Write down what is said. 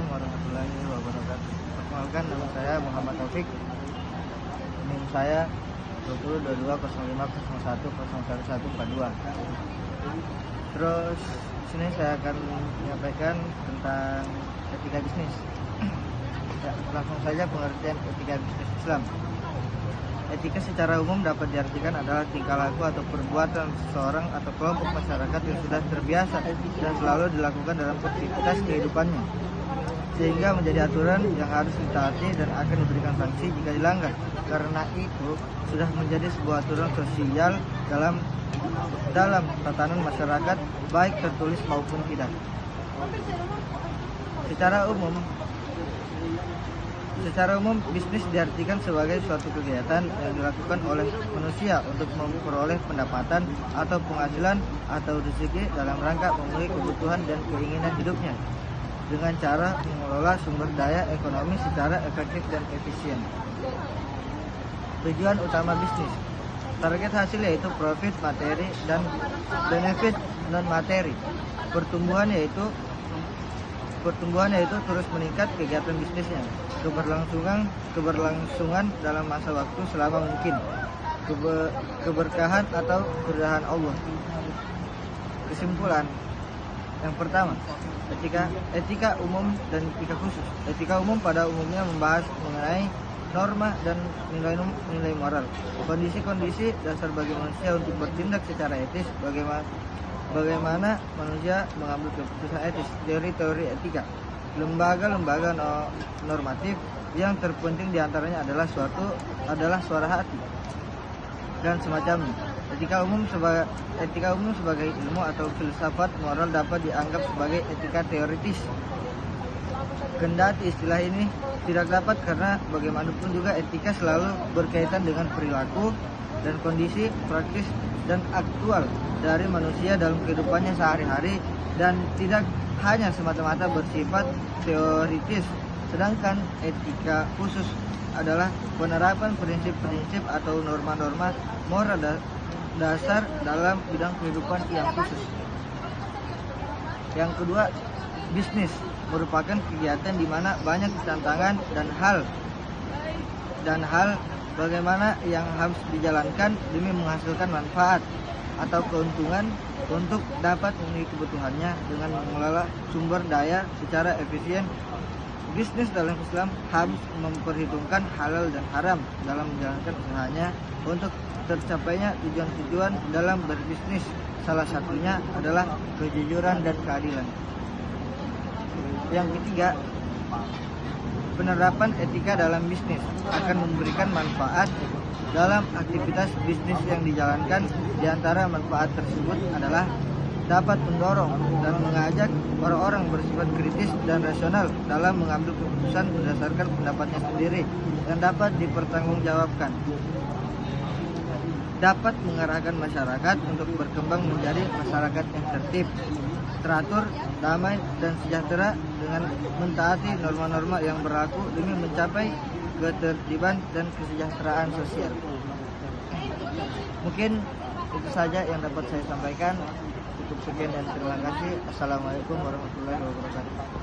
Assalamualaikum warahmatullahi wabarakatuh. Perkenalkan, nama saya Muhammad Taufik. NIM saya 202205010142. Terus di sini saya akan menyampaikan tentang etika bisnis. Ya, langsung saja pengertian etika bisnis Islam. Etika secara umum dapat diartikan adalah tingkah laku atau perbuatan seseorang atau kelompok masyarakat yang sudah terbiasa dan selalu dilakukan dalam aktivitas kehidupannya, sehingga menjadi aturan yang harus ditaati dan akan diberikan sanksi jika dilanggar. Karena itu sudah menjadi sebuah aturan sosial dalam tatanan masyarakat, baik tertulis maupun tidak. Secara umum, bisnis diartikan sebagai suatu kegiatan yang dilakukan oleh manusia untuk memperoleh pendapatan atau penghasilan atau rezeki dalam rangka memenuhi kebutuhan dan keinginan hidupnya dengan cara mengelola sumber daya ekonomi secara efektif dan efisien. Tujuan utama bisnis: target hasil yaitu profit materi dan benefit non materi. Pertumbuhan yaitu terus meningkat kegiatan bisnisnya, keberlangsungan dalam masa waktu selama mungkin, keberkahan atau kemudahan Allah. Kesimpulan: yang pertama, etika umum dan etika khusus. Etika umum pada umumnya membahas mengenai norma dan nilai moral, kondisi-kondisi dasar bagi manusia untuk bertindak secara etis, bagaimana manusia mengambil keputusan etis, teori-teori etika, lembaga-lembaga normatif yang terpenting diantaranya adalah suara hati dan semacamnya. Etika umum sebagai ilmu atau filsafat moral dapat dianggap sebagai etika teoritis. Kendati istilah ini tidak dapat karena bagaimanapun juga etika selalu berkaitan dengan perilaku dan kondisi praktis dan aktual dari manusia dalam kehidupannya sehari-hari dan tidak hanya semata-mata bersifat teoritis. Sedangkan etika khusus adalah penerapan prinsip-prinsip atau norma-norma moral dasar dalam bidang kehidupan yang khusus. Yang kedua, bisnis merupakan kegiatan di mana banyak tantangan dan hal bagaimana yang harus dijalankan demi menghasilkan manfaat atau keuntungan untuk dapat memenuhi kebutuhannya dengan mengelola sumber daya secara efisien. Bisnis dalam Islam harus memperhitungkan halal dan haram dalam menjalankan usahanya untuk tercapainya tujuan-tujuan dalam berbisnis. Salah satunya adalah kejujuran dan keadilan. Yang ketiga, penerapan etika dalam bisnis akan memberikan manfaat dalam aktivitas bisnis yang dijalankan. Di antara manfaat tersebut adalah dapat mendorong dan mengajak orang-orang bersifat kritis dan rasional dalam mengambil keputusan berdasarkan pendapatnya sendiri yang dapat dipertanggungjawabkan. Dapat mengarahkan masyarakat untuk berkembang menjadi masyarakat yang tertib, teratur, damai, dan sejahtera dengan mentaati norma-norma yang berlaku demi mencapai ketertiban dan kesejahteraan sosial. Mungkin itu saja yang dapat saya sampaikan. Cukup sekian dan terima kasih. Assalamualaikum warahmatullahi wabarakatuh.